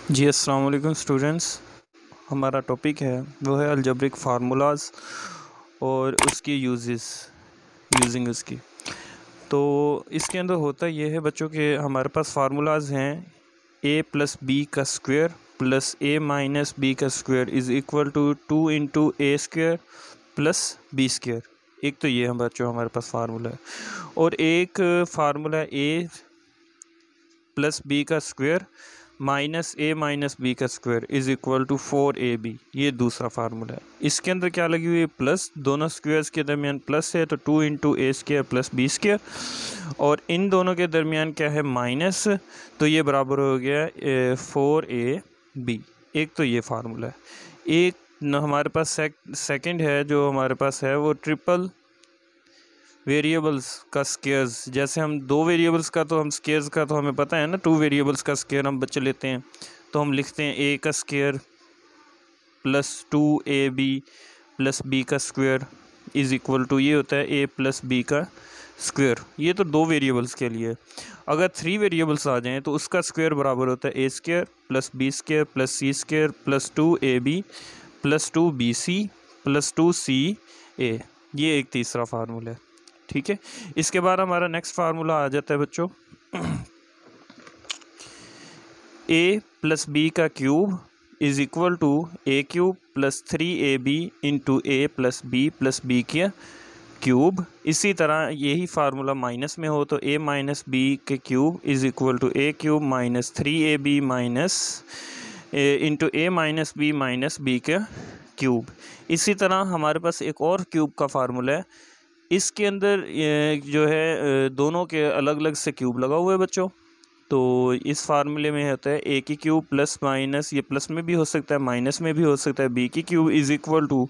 जी अस्सलाम वालेकुम स्टूडेंट्स। हमारा टॉपिक है वो है अलजेब्रिक फार्मूलाज और उसकी यूजिंग उसकी। तो इसके अंदर होता ये है बच्चों के हमारे पास फार्मूलाज हैं a प्लस बी का square plus a minus B का square is equal to 2 into A square plus B square. एक तो ये हम बच्चों हमारे पास फार्मूला है और एक फार्मूला है a प्लस बी का स्क्वायर माइनस बी का square is equal to 4ab। ये दूसरा फार्मूला है। इसके अंदर क्या लगी हुई है प्लस, दोनों स्क्वायर्स के दरमियान प्लस है तो 2 into A square plus B square, और इन दोनों के दरमियान क्या है माइनस, तो ये बराबर हो गया 4ab। एक तो ये फार्मूला है। एक हमारे पास सेकंड है जो हमारे पास है वो ट्रिपल वेरिएबल्स का स्केयर्स। जैसे हम दो वेरिएबल्स का तो हम स्केयर्स का तो हमें पता है ना, टू वेरिएबल्स का स्केयर हम बच्चे लेते हैं तो हम लिखते हैं ए का square plus 2ab plus B का स्क्वायर इज़ इक्वल टू, ये होता है ए प्लस बी का स्क्वायर। ये तो दो वेरिएबल्स के लिए। अगर 3 वेरिएबल्स आ जाएं तो उसका स्क्वायर बराबर होता है A square plus B square plus C square plus 2ab plus 2bc plus 2ca। ये एक तीसरा फार्मूला है। ठीक है, इसके बाद हमारा नेक्स्ट फार्मूला आ जाता है बच्चों a प्लस बी का cube is equal to A cube plus 3ab into A plus B का क्यूब। इसी तरह यही फार्मूला माइनस में हो तो a माइनस बी के cube is equal to A cube minus 3ab minus into A minus B का cube. इसी तरह हमारे पास एक और क्यूब का फार्मूला है। इसके अंदर जो है दोनों के अलग अलग से क्यूब लगा हुआ है बच्चों। तो इस फार्मूले में होता है ए की क्यूब प्लस माइनस, ये प्लस में भी हो सकता है माइनस में भी हो सकता है, बी की cube is equal to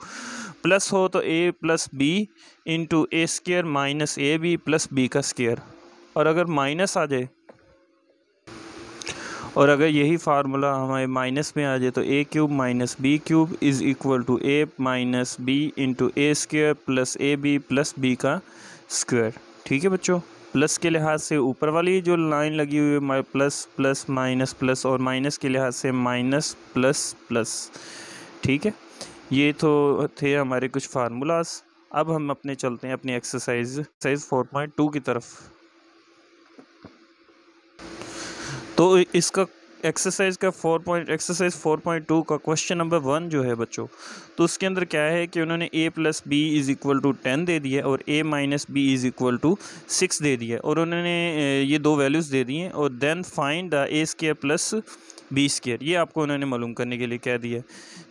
plus हो तो A plus B into A square minus A B plus B का स्क्र। और अगर माइनस आ जाए और अगर यही फार्मूला हमारे माइनस में आ जाए तो A cube minus B cube is equal to A minus B into A square plus A B plus B का स्क्वायर। ठीक है बच्चों, प्लस के लिहाज से ऊपर वाली जो लाइन लगी हुई है प्लस प्लस माइनस प्लस, और माइनस के लिहाज से माइनस प्लस प्लस। ठीक है, ये तो थे हमारे कुछ फार्मूलाज। अब हम अपने चलते हैं अपनी एक्सरसाइज 4.2 की तरफ। तो इसका एक्सरसाइज 4.2 का क्वेश्चन नंबर 1 जो है बच्चों, तो उसके अंदर क्या है कि उन्होंने a plus B is equal to 10 दे दिया और a minus B is equal to 6 दे दिया, और उन्होंने ये दो वैल्यूज़ दे दी हैं। और then find the a square plus B square, ये आपको उन्होंने मालूम करने के लिए कह दिया।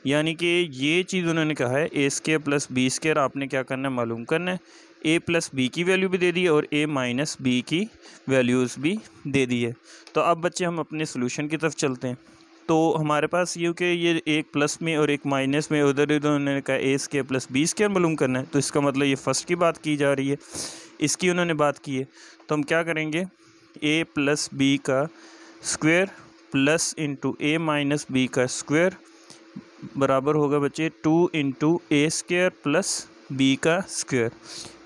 यानी कि ये चीज़ उन्होंने कहा है a square plus B square आपने क्या करना है, मालूम करना है। a प्लस बी की वैल्यू भी दे दी है और a माइनस बी की वैल्यूज़ भी दे दी है। तो अब बच्चे हम अपने सोल्यूशन की तरफ चलते हैं। तो हमारे पास ये कि ये एक प्लस में और एक माइनस में, उधर उन्होंने कहा ए स्क्वायर प्लस बी स्क्वायर मालूम करना है, तो इसका मतलब ये फर्स्ट की बात की जा रही है, इसकी उन्होंने बात की है। तो हम क्या करेंगे, ए प्लस बी का square plus into A minus B का स्क्वायर बराबर होगा बच्चे 2 into A square plus B का स्क्वायर।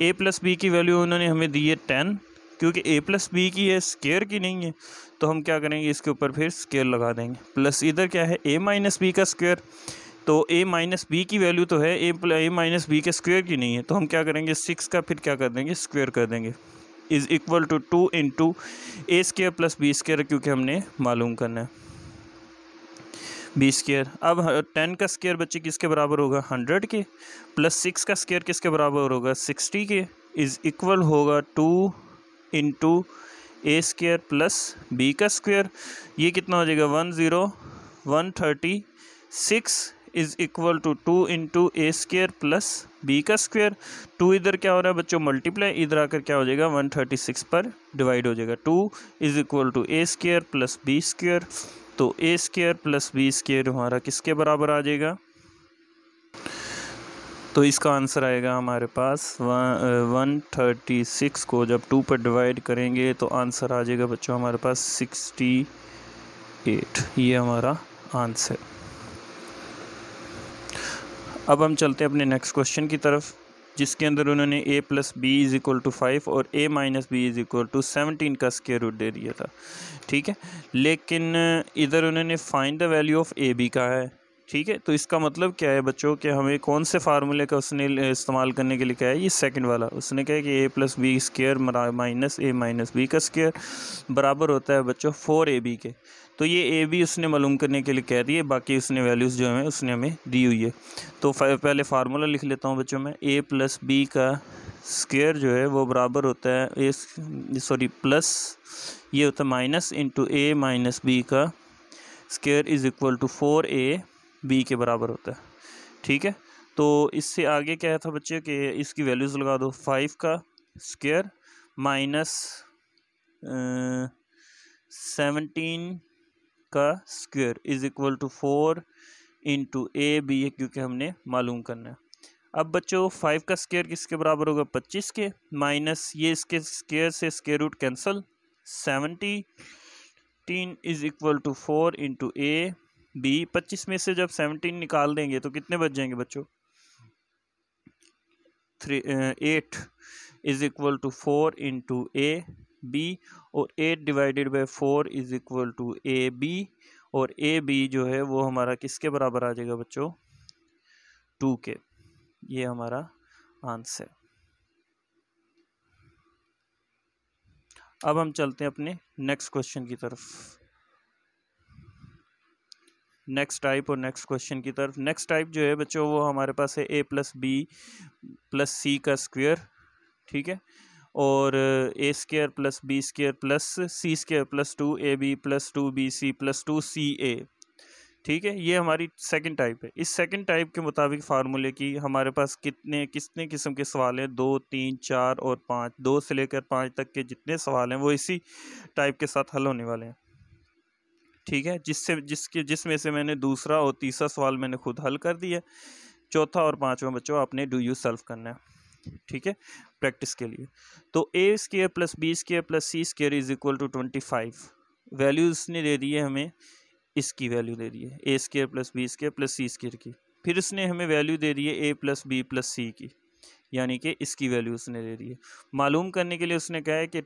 ए प्लस बी की वैल्यू उन्होंने हमें दी है 10, क्योंकि ए प्लस बी की है स्क्वायर की नहीं है, तो हम क्या करेंगे इसके ऊपर फिर स्क्वायर लगा देंगे। प्लस इधर क्या है ए माइनस बी का स्क्वायर, तो ए माइनस बी की वैल्यू तो है ए माइनस बी के स्क्वायर की नहीं है, तो हम क्या करेंगे 6 का फिर क्या कर देंगे स्क्वायर कर देंगे is equal to 2 into A square plus B square, क्योंकि हमने मालूम करना है बी स्क्वायर। अब 10 का स्क्वायर बच्चे किसके बराबर होगा 100 के, प्लस 6 का स्क्वायर किसके बराबर होगा 60 के, इज़ इक्वल होगा 2 into A square plus B का स्क्वायर। ये कितना हो जाएगा 136 is equal to 2 into A square plus B का स्क्वायर। 2 इधर क्या हो रहा है बच्चों मल्टीप्लाई, इधर आकर क्या हो जाएगा 136 पर डिवाइड हो जाएगा। 2 is equal to A square plus B square, तो A square plus B square हमारा किसके बराबर आ जाएगा, तो इसका आंसर आएगा हमारे पास 136 को जब 2 पर डिवाइड करेंगे तो आंसर आ जाएगा बच्चों हमारे पास 68। ये हमारा आंसर। अब हम चलते हैं अपने नेक्स्ट क्वेश्चन की तरफ। जिसके अंदर उन्होंने a plus B is equal to 5 और a minus B is equal to 17 का स्क्वायर रूट दे दिया था, ठीक है। लेकिन इधर उन्होंने find the value of A B कहा है, ठीक है। तो इसका मतलब क्या है बच्चों कि हमें कौन से फार्मूले का उसने इस्तेमाल करने के लिए कहा है, ये सेकंड वाला। उसने कहा कि a plus B square minus a minus B का स्क्वायर बराबर होता है बच्चों 4ab के। तो ये ए बी उसने मालूम करने के लिए कह दी है, बाकी उसने वैल्यूज़ जो हैं उसने हमें दी हुई है। तो पहले फार्मूला लिख लेता हूँ बच्चों में, a प्लस बी का स्क्वायर जो है वो बराबर होता है प्लस ये होता है minus into a minus B का square is equal to 4ab के बराबर होता है, ठीक है। तो इससे आगे क्या था बच्चे कि इसकी वैल्यूज़ लगा दो, 5 का स्क्वायर माइनस 17 का square is equal to 4 into A B, क्योंकि हमने मालूम करना है। अब बच्चों 5 का स्क्वायर किसके बराबर होगा, 25 के, माइनस ये इसके स्क्वायर से square root cancel, 17 is equal to 4 into A B. 25 में से जब 17 निकाल देंगे तो कितने बच जाएंगे बच्चों, 8 is equal to 4 into A B, और 8 divided by 4 is equal to A B, और ए बी जो है वो हमारा किसके बराबर आ जाएगा बच्चों, 2 के। ये हमारा आंसर। अब हम चलते हैं अपने नेक्स्ट क्वेश्चन की तरफ, नेक्स्ट टाइप और नेक्स्ट क्वेश्चन की तरफ। नेक्स्ट टाइप जो है बच्चों वो हमारे पास है a plus B plus C का स्क्वायर, ठीक है, और a square plus B square plus C square plus 2ab plus 2bc plus 2ca, ठीक है। ये हमारी सेकंड टाइप है। इस सेकंड टाइप के मुताबिक फार्मूले की हमारे पास कितने किस्म के सवाल हैं, 2, 3, 4 और 5, 2 से लेकर 5 तक के जितने सवाल हैं वो इसी टाइप के साथ हल होने वाले हैं, ठीक है। जिसमें से मैंने दूसरा और तीसरा सवाल मैंने खुद हल कर दिया, चौथा और पांचवा बच्चों आपने डू यू सेल्फ करना है, ठीक है, प्रैक्टिस के लिए। तो a square plus B square plus C square is equal to 25, values ने दे दी है हमें, इसकी वैल्यू दे दी है a square plus B square plus C square की। फिर उसने हमें वैल्यू दे दी है a plus B plus C की, यानी कि इसकी वैल्यू उसने दे दी है। मालूम करने के लिए उसने कहा है कि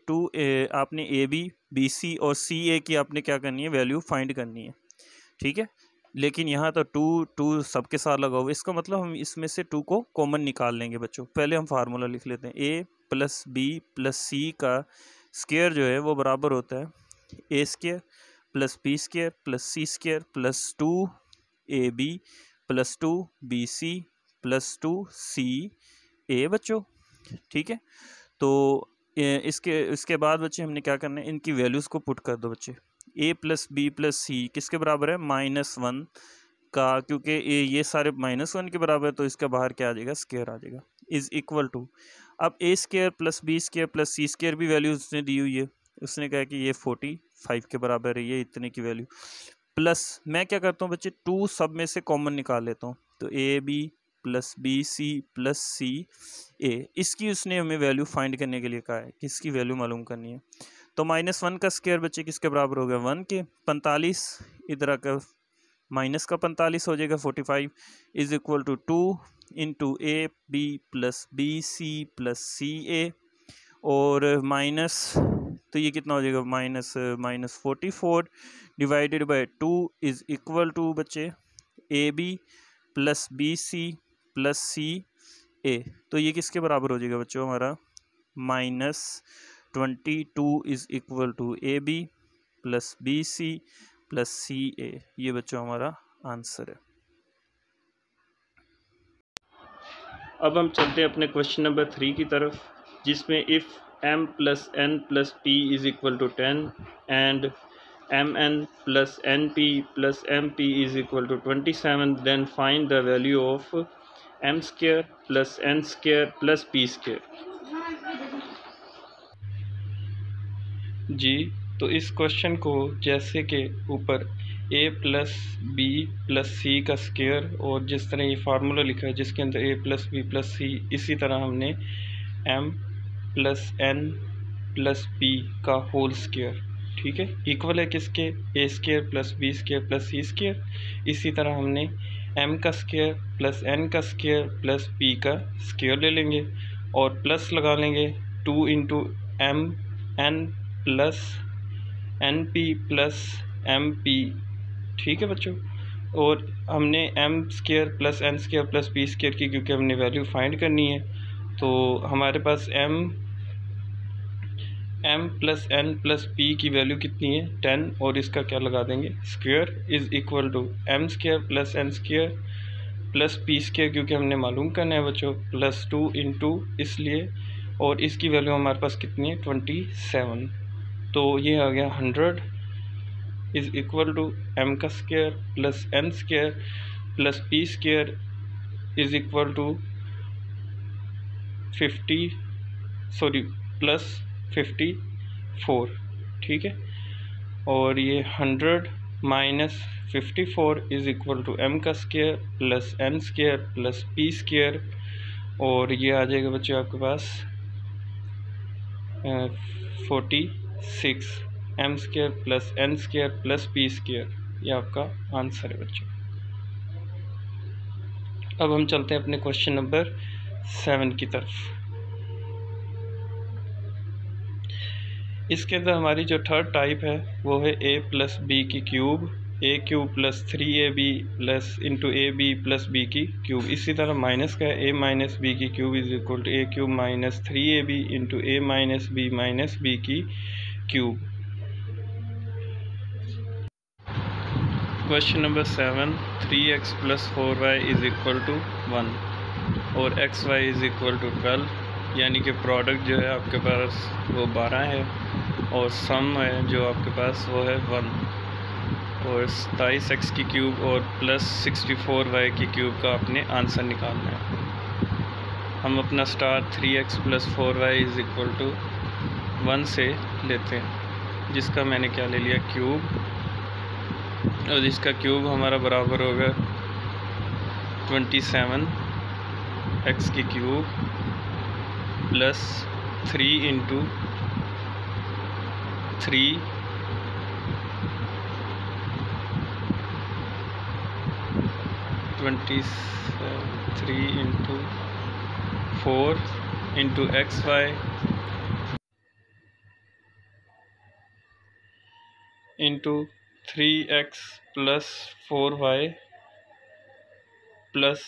आपने ए बी बी सी और सी ए की आपने क्या करनी है, वैल्यू फाइंड करनी है, ठीक है। लेकिन यहाँ तो 2 सबके साथ लगा हुआ, इसका मतलब हम इसमें से 2 को कॉमन निकाल लेंगे बच्चों। पहले हम फार्मूला लिख लेते हैं, a plus B plus C का स्क्वायर जो है वो बराबर होता है a square plus B square plus C square plus 2ab plus 2bc plus 2ca बच्चों, ठीक है। तो इसके बाद बच्चे हमने क्या करना है, इनकी वैल्यूज़ को पुट कर दो बच्चे। a प्लस बी प्लस सी किसके बराबर है, -1 का, क्योंकि ये सारे -1 के बराबर है तो इसका बाहर क्या आ जाएगा, स्क्वायर आ जाएगा, इज़ इक्वल टू। अब a square plus B square plus C square भी वैल्यू उसने दी हुई है, उसने कहा कि ये 45 के बराबर है, ये इतने की वैल्यू, प्लस मैं क्या करता हूँ बच्चे, 2 सब में से कॉमन निकाल लेता हूँ, तो a b plus B C plus C A, इसकी उसने हमें वैल्यू फाइंड करने के लिए कहा है, किसकी वैल्यू मालूम करनी है। तो -1 का स्क्वायर बच्चे किसके बराबर हो गया, 1 के, 45 इधर का माइनस का 45 हो जाएगा, 45 is equal to 2 into A B plus B C plus C A, और माइनस तो ये कितना हो जाएगा, minus 44 divided by 2 is equal to बच्चे A B plus B C plus C A, तो ये किसके बराबर हो जाएगा बच्चों हमारा, -22 is equal to A B plus B C plus C A, ये बच्चों हमारा आंसर है। अब हम चलते हैं अपने क्वेश्चन नंबर 3 की तरफ, जिसमें if m plus n plus p is equal to 10 and mn plus np plus mp is equal to 27, then find the value of m square plus n square plus p square. जी, तो इस question को जैसे कि ऊपर a plus B plus C का square और जिस तरह ये फार्मूला लिखा है जिसके अंदर a plus B plus C, इसी तरह हमने m plus n plus p का होल स्क्वायर, ठीक है, इक्वल है किसके, A square plus B square plus C square. इसी तरह हमने एम का स्केयर प्लस एन का स्केयर प्लस पी का स्केयर ले लेंगे और प्लस लगा लेंगे 2 into M N plus N P plus M P. ठीक है बच्चों, और हमने M square plus N square plus P square की क्योंकि हमने वैल्यू फाइंड करनी है, तो हमारे पास M plus N plus P की वैल्यू कितनी है 10, और इसका क्या लगा देंगे square is equal to M square plus N square plus P square, क्योंकि हमने मालूम करना है बच्चों, प्लस 2 इंटू इसलिए, और इसकी वैल्यू हमारे पास कितनी है 27। तो ये आ गया 100 इज़ इक्वल टू एम का square plus N square plus P square is equal to 54। ठीक है, और ये 100 minus 54 is equal to M का square plus N square plus P square, और ये आ जाएगा बच्चों आपके पास 46 M square plus N square plus P square. ये आपका आंसर है बच्चों। अब हम चलते हैं अपने क्वेश्चन नंबर 7 की तरफ। इसके अंदर हमारी जो थर्ड टाइप है वो है a प्लस बी की cube, A cube plus 3ab plus into A B plus B की क्यूब। इसी तरह माइनस का है a माइनस बी की cube is equal to A cube minus 3ab into A minus B की cube. Question number 7, 3x plus 4y is equal to 1 और xy is equal to 12, यानी कि प्रोडक्ट जो है आपके पास वो 12 है और सम है जो आपके पास वो है 1, और 27x की क्यूब और प्लस 64y की क्यूब का आपने आंसर निकालना है। हम अपना star 3x plus 4y is equal to 1 से लेते हैं, जिसका मैंने क्या ले लिया क्यूब, और इसका क्यूब हमारा बराबर होगा 27x की cube plus 3 into 3 into 4 into xy into 3x plus 4y plus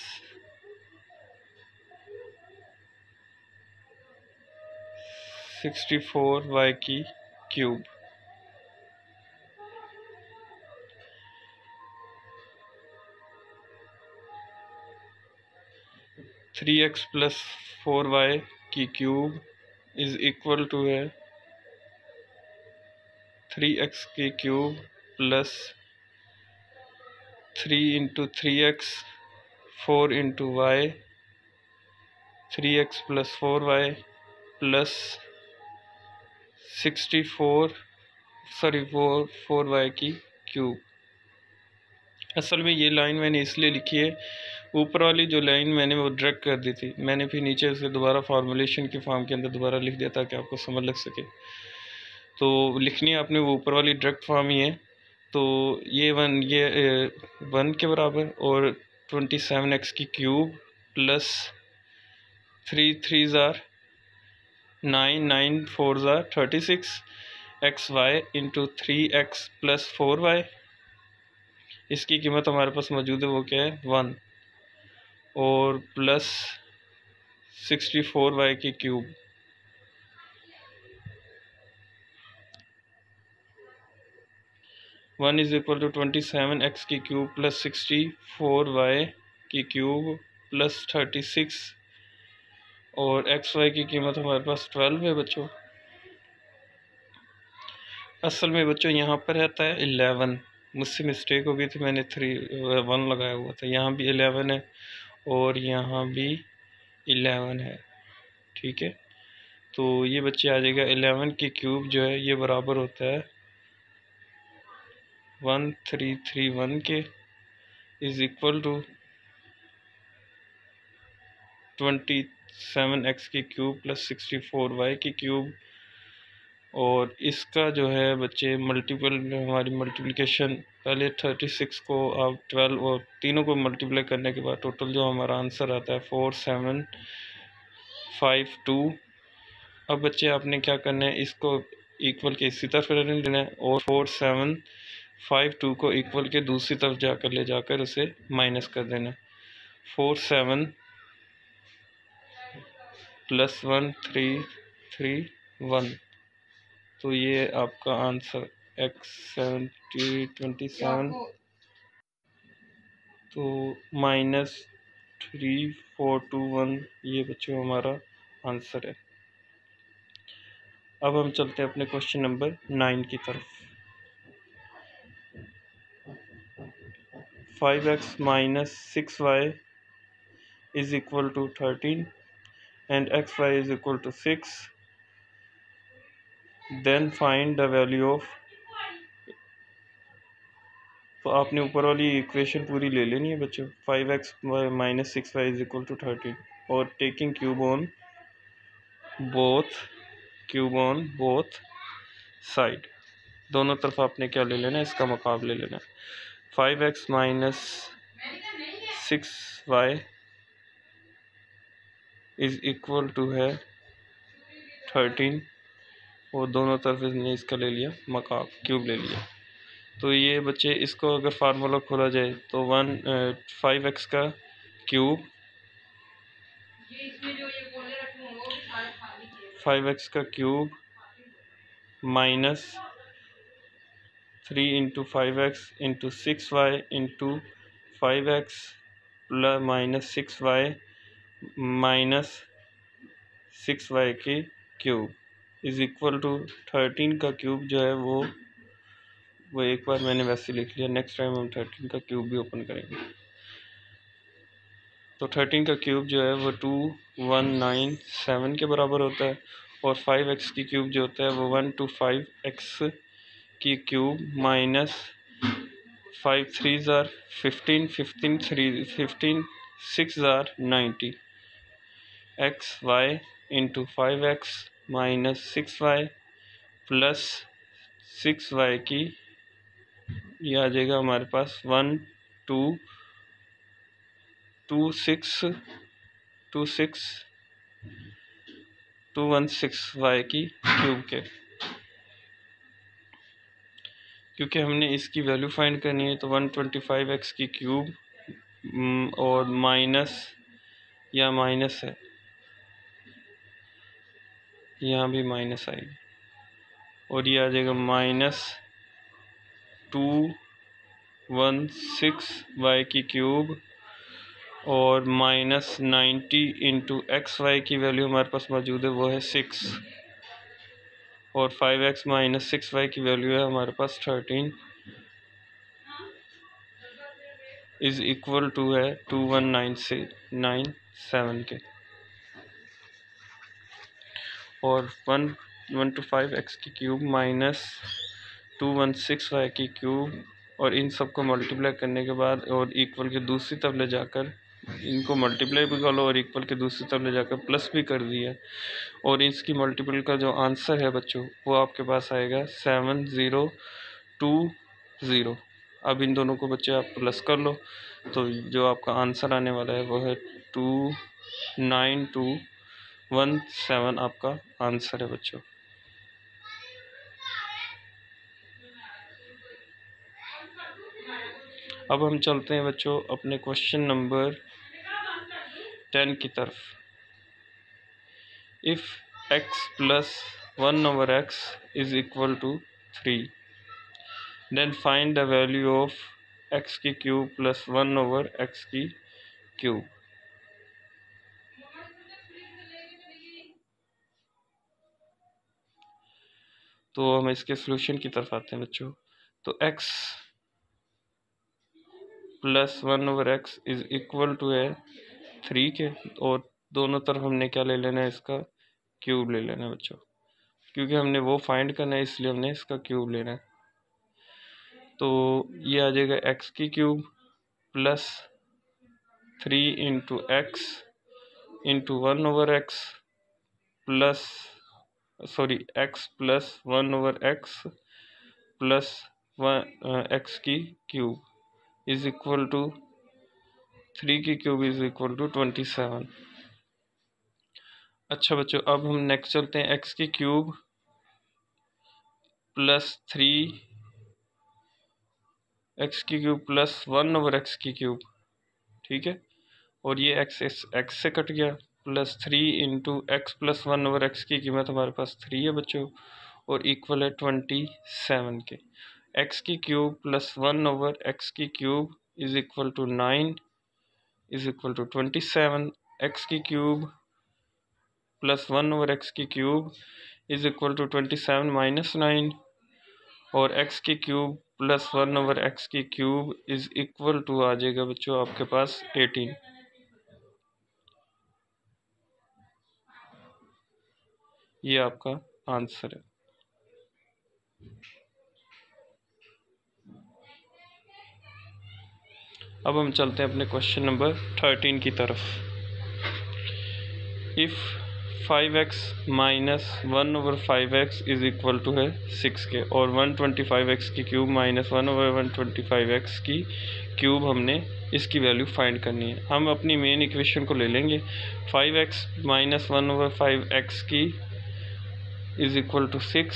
64y की cube. Three x plus 4y की क्यूब इज इक्वल टू है 3x की cube plus 3 into 3x 4 into y 3x plus 4y plus 4y की cube. असल में ये line मैंने इसलिए लिखी है, ऊपर वाली जो लाइन मैंने वो डायरेक्ट कर दी थी, मैंने फिर नीचे उसे दोबारा फार्मूलेशन की फॉर्म के अंदर दोबारा लिख दिया ताकि आपको समझ लग सके। तो लिखनी है आपने वो ऊपर वाली डायरेक्ट फॉर्म ही है। तो ये 1 के बराबर और 27x की cube plus 3 3 9 9 4 36 xy into 3x plus 4y। इसकी कीमत हमारे पास मौजूद है, वो क्या है 1, और प्लस 64y की cube. One is equal to 27x की क्यूब प्लस 64y की क्यूब प्लस 36, और xy की कीमत हमारे पास 12 है बच्चों। असल में बच्चों यहाँ पर रहता है 11, मुझसे मिस्टेक हो गई थी, मैंने 1 लगाया हुआ था। यहाँ भी 11 है और यहाँ भी 11 है, ठीक है। तो ये बच्चे आ जाएगा 11 की क्यूब जो है ये बराबर होता है 1331 के, इज इक्वल टू 27x की क्यूब प्लस 64y की क्यूब और इसका जो है बच्चे मल्टीपल हमारी मल्टीप्लिकेशन पहले 36 को आप 12 और तीनों को मल्टीप्लाई करने के बाद टोटल जो हमारा आंसर आता है 4752। अब बच्चे आपने क्या करना है, इसको इक्वल के इसी तरफ लेना है और 4752 को इक्वल के दूसरी तरफ जाकर ले जाकर उसे माइनस कर देना है। 47 + 1 3 3 1, तो ये आपका आंसर x27 तो -3421 ये बच्चों हमारा आंसर है। अब हम चलते हैं अपने क्वेश्चन नंबर 9 की तरफ। 5x - 6y is equal to 13 and xy is equal to 6, then find the value of। तो आपने ऊपर वाली इक्वेशन पूरी ले लेनी है बच्चों। 5x - 6y is equal to 13 और taking cube on both side, दोनों तरफ आपने क्या ले लेना है, इसका मुकाब ले लेना है। 5x - 6y is equal to है 13 और दोनों तरफ इसने इसका ले लिया मकाब, क्यूब ले लिया। तो ये बच्चे इसको अगर फार्मूला खोला जाए तो 5x का क्यूब 5x का cube -3 × 5x × 6y × 5x + -6y - 6y की क्यूब इज इक्वल टू 13 का क्यूब जो है वो एक बार मैंने वैसे लिख लिया, नेक्स्ट टाइम हम 13 का क्यूब भी ओपन करेंगे। तो 13 का क्यूब जो है वो 2197 के बराबर होता है और 5x की क्यूब जो होता है वो 125x की cube -5 3s are 15 15 3 15 6s are 90 xy × 5x - 6y + 6y की ये आ जाएगा हमारे पास 216y की क्यूब के, क्योंकि हमने इसकी वैल्यू फाइंड करनी है तो 125x की क्यूब और माइनस है, यहाँ भी माइनस आएगी और ये आ जाएगा -216y की क्यूब और -90 × xy की वैल्यू हमारे पास मौजूद है वो है 6 और 5x - 6y की वैल्यू है हमारे पास 13 इज इक्वल टू है 21997 के और 125x की क्यूब -216y की क्यूब और इन सब को मल्टीप्लाई करने के बाद और इक्वल के दूसरी तरफ ले जाकर इनको मल्टीप्लाई भी कर लो और इक्वल के दूसरी तरफ ले जाकर प्लस भी कर दिया और इसकी मल्टीपल का जो आंसर है बच्चों वो आपके पास आएगा 7020। अब इन दोनों को बच्चे आप प्लस कर लो तो जो आपका आंसर आने वाला है वो है 29217 आपका आंसर है बच्चों। अब हम चलते हैं बच्चों अपने क्वेश्चन नंबर 10 की तरफ। If x + 1/x is equal to 3, then find the value of x की क्यूब + 1/x की क्यूब। तो हम इसके सॉल्यूशन की तरफ आते हैं बच्चों। तो x + 1/x is equal to है 3 के और दोनों तरफ हमने क्या ले लेना है, इसका क्यूब ले लेना है बच्चों, क्योंकि हमने वो फाइंड करना है इसलिए हमने इसका क्यूब लेना है। तो ये आ जाएगा x की cube + 3 × x × 1/x + sorry x plus 1/x plus x की क्यूब इज इक्वल टू 3 की क्यूब इज इक्वल टू 27। अच्छा बच्चों, अब हम नेक्स्ट चलते हैं, एक्स की क्यूब प्लस 3 एक्स की क्यूब प्लस 1/x की क्यूब, ठीक है, और ये एक्स से कट गया, plus 3 into x plus 1/x की कीमत हमारे पास 3 है बच्चों, और इक्वल है 27 के। एक्स की क्यूब प्लस 1/x की cube is equal to 9 is equal to 27। X की क्यूब प्लस 1/x की cube is equal to 27 minus 9, और एक्स की क्यूब प्लस 1/x की क्यूब इज इक्वल टू आ जाएगा बच्चों आपके पास 18। ये आपका आंसर है। अब हम चलते हैं अपने क्वेश्चन नंबर 13 की तरफ। If 5x minus 1/5x is equal to है 6 के, और 125x की क्यूब माइनस 1/125x की क्यूब हमने इसकी वैल्यू फाइंड करनी है। हम अपनी मेन इक्वेशन को ले लेंगे, 5x माइनस 1/5x की इज इक्वल टू 6,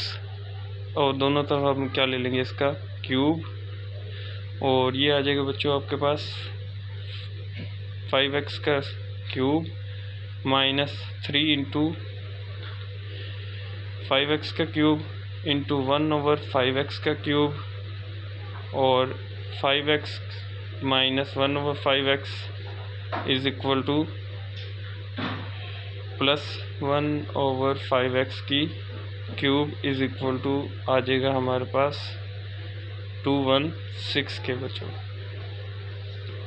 और दोनों तरफ हम क्या ले लेंगे, इसका क्यूब, और ये आ जाएगा बच्चों आपके पास 5x का क्यूब माइनस 3 इंटू 5x का क्यूब इंटू 1/5x का क्यूब, और 5x minus 1/5x is equal to plus 1/5x की क्यूब इज इक्वल टू आ जाएगा हमारे पास 216 के बच्चों।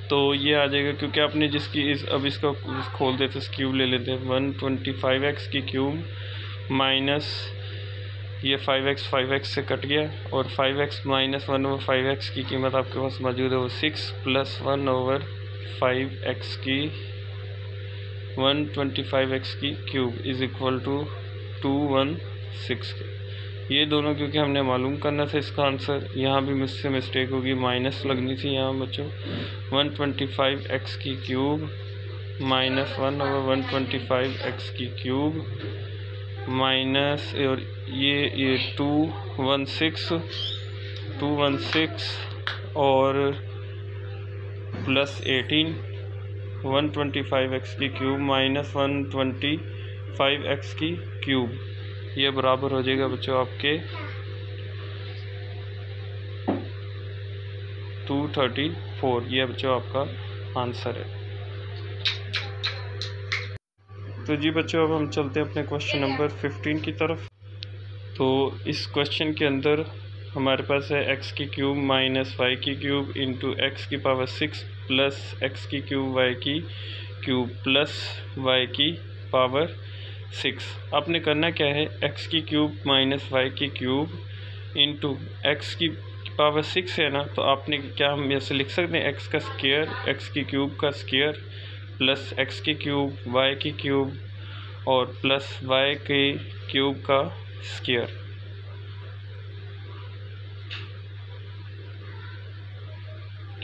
तो ये आ जाएगा, क्योंकि आपने जिसकी अब इसका खोल देते हैं, क्यूब ले लेते हैं, 125x की क्यूब माइनस ये 5x से कट गया, और 5x माइनस 1/5x की कीमत आपके पास मौजूद है वो 6 प्लस 1/5x की 125x की क्यूब इज इक्वल टू 216 के। ये दोनों क्योंकि हमने मालूम करना था इसका आंसर, यहाँ भी मुझसे मिस्टेक होगी, माइनस लगनी थी यहाँ बच्चों। 125x की क्यूब माइनस 1/125x की क्यूब माइनस, और ये 216 और प्लस 18, 125x की क्यूब माइनस 125x की क्यूब, ये बराबर हो जाएगा बच्चों आपके 234। ये बच्चों आपका आंसर है। तो जी बच्चों, अब हम चलते हैं अपने क्वेश्चन नंबर 15 की तरफ। तो इस क्वेश्चन के अंदर हमारे पास है एक्स की क्यूब माइनस वाई की क्यूब इंटू एक्स की पावर 6 प्लस एक्स की क्यूब वाई की क्यूब प्लस वाई की पावर 6। आपने करना क्या है, एक्स की क्यूब माइनस वाई की क्यूब इंटू एक्स की पावर 6 है ना, तो आपने क्या, हम ऐसे लिख सकते हैं एक्स का स्क्वायर, एक्स की क्यूब का स्क्वायर प्लस एक्स की क्यूब वाई की क्यूब और प्लस वाई की क्यूब का स्क्वायर।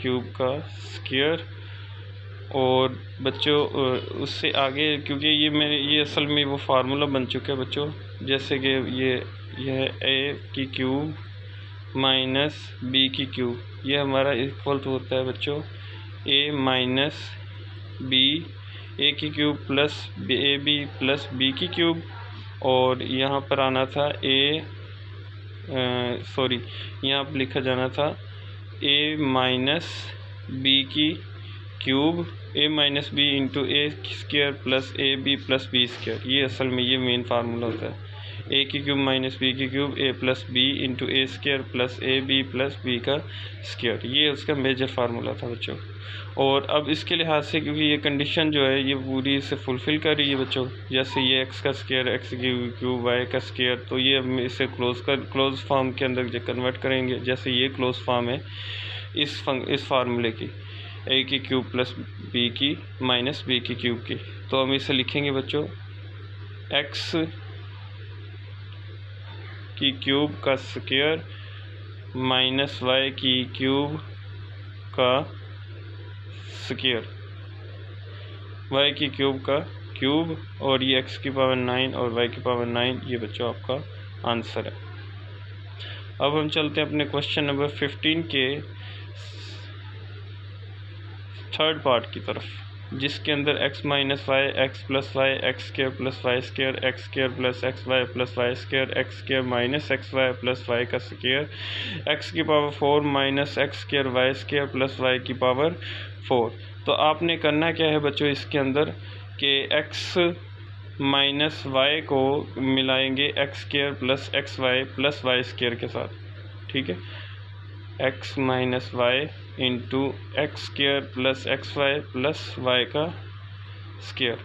क्यूब का स्क्वायर, और बच्चों उससे आगे, क्योंकि ये असल में वो फार्मूला बन चुका है बच्चों, जैसे कि यह ए की क्यूब माइनस बी की क्यूब, ये हमारा इक्वल टू होता है बच्चों ए माइनस बी, ए की cube plus A B plus B की क्यूब, और यहाँ पर आना था यहाँ पर लिखा जाना था ए माइनस बी की cube, A minus B into A square plus A B plus B square. ये असल में ये मेन फार्मूला होता है, ए की क्यूब माइनस बी की cube A plus B into A square plus A B plus B का square, ये उसका मेजर फार्मूला था बच्चों। और अब इसके लिहाज से, क्योंकि ये कंडीशन जो है ये पूरी इसे फुलफ़िल कर रही है बच्चों, जैसे ये एक्स का स्क्वायर एक्स की क्यूब वाई का स्क्वायर, तो ये हम इसे क्लोज फॉर्म के अंदर कन्वर्ट करेंगे, जैसे ये क्लोज फॉर्म है इस फार्मूले की, ए की क्यूब प्लस बी की माइनस बी की क्यूब की। तो हम इसे लिखेंगे बच्चों एक्स की क्यूब का स्क्वायर माइनस वाई की क्यूब का स्क्वायर, वाई की क्यूब का क्यूब, और ये x की पावर 9 और y की पावर 9, ये बच्चों आपका आंसर है। अब हम चलते हैं अपने क्वेश्चन नंबर 15 के थर्ड पार्ट की तरफ, जिसके अंदर x minus Y, X plus Y, X square plus Y square, X square plus X Y plus Y square, X square minus X Y plus Y का स्क्वायर, एक्स की power 4 minus X square Y square plus Y की power 4। तो आपने करना क्या है बच्चों, इसके अंदर कि x माइनस वाई को मिलाएंगे X square plus X Y square के साथ, ठीक है। x minus Y into X square plus X Y का स्क्वायर,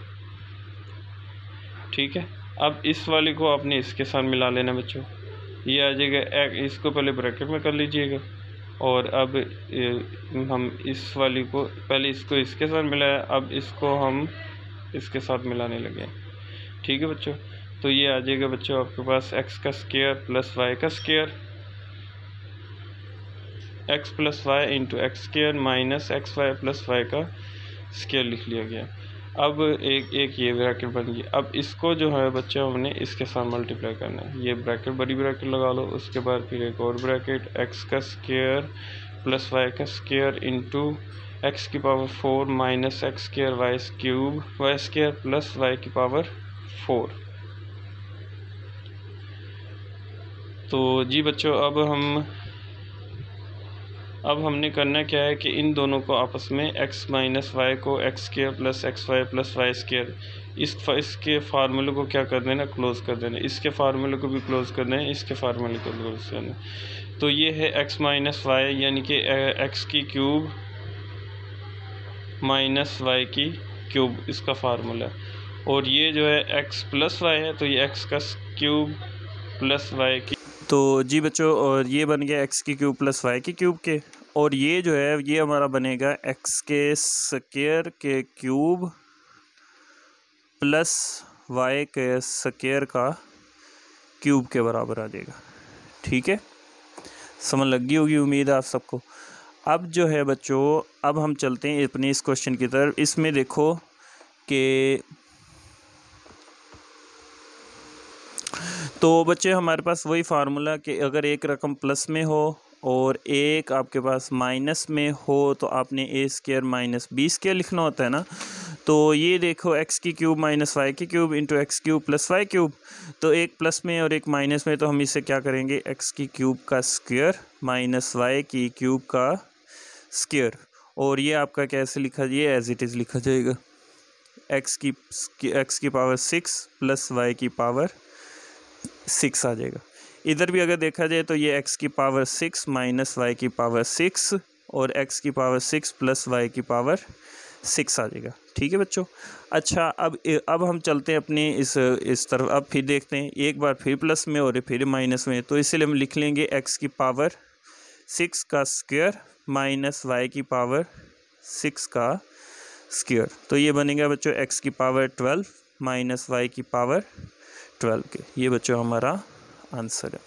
ठीक है। अब इस वाली को आपने इसके साथ मिला लेना बच्चों, ये आ जाएगा, इसको पहले ब्रैकेट में कर लीजिएगा, और अब हम इस वाली को पहले इसको इसके साथ मिलाया, अब इसको हम इसके साथ मिलाने लगे, ठीक है बच्चों। तो ये आ जाएगा बच्चों आपके पास x का स्क्वायर प्लस वाई का square, x plus Y into X square minus X Y plus Y का स्क्वायर लिख लिया गया। अब एक ये ब्रैकेट बन गई। अब इसको जो है बच्चों हमने इसके साथ मल्टीप्लाई करना है, ये ब्रैकेट बड़ी ब्रैकेट लगा लो, उसके बाद फिर एक और ब्रैकेट, x का स्क्वायर प्लस वाई का स्क्वायर इंटू एक्स की power 4 minus X square Y cube Y square plus Y की पावर 4। तो जी बच्चों अब हमने करना क्या है कि इन दोनों को आपस में x माइनस वाई को X square plus X Y plus Y square, इसके फार्मूले को क्या कर देना, क्लोज कर देना, इसके फार्मूले को भी क्लोज कर देना, इसके फार्मूले को क्लोज करना। तो ये है x माइनस वाई यानी कि x की क्यूब माइनस वाई की क्यूब, इसका फार्मूला, और ये जो है x प्लस वाई है, तो ये x का क्यूब प्लस वाई की। तो जी बच्चों, और ये बन गया x की क्यूब प्लस वाई की क्यूब के, और ये जो है ये हमारा बनेगा x के स्क्वायर के क्यूब प्लस y के स्क्वायर का क्यूब के बराबर आ जाएगा, ठीक है। समझ लग गई होगी उम्मीद है आप सबको। अब जो है बच्चों, अब हम चलते हैं अपने इस क्वेश्चन की तरफ। इसमें देखो कि तो बच्चे हमारे पास वही फार्मूला कि अगर एक रकम प्लस में हो और एक आपके पास माइनस में हो तो आपने A square minus B square लिखना होता है ना। तो ये देखो x की क्यूब माइनस वाई की cube into X cube plus Y cube, तो एक प्लस में और एक माइनस में, तो हम इसे क्या करेंगे, x की क्यूब का स्क्वायर माइनस वाई की क्यूब का स्क्वायर, और ये आपका कैसे लिखा, ये एज इट इज़ लिखा जाएगा, x की पावर 6 प्लस वाई की पावर 6 आ जाएगा। इधर भी अगर देखा जाए तो ये x की पावर 6 माइनस वाई की पावर 6 और x की पावर 6 प्लस वाई की पावर 6 आ जाएगा, ठीक है बच्चों। अच्छा, अब हम चलते हैं अपने इस तरफ। अब फिर देखते हैं, एक बार फिर प्लस में और फिर माइनस में, तो इसलिए हम लिख लेंगे x की पावर 6 का स्क्वायर माइनस वाई की पावर 6 का स्क्वायर, तो ये बनेगा बच्चों x की पावर 12 माइनस वाई की पावर 12 के। ये बच्चों हमारा आंसर है।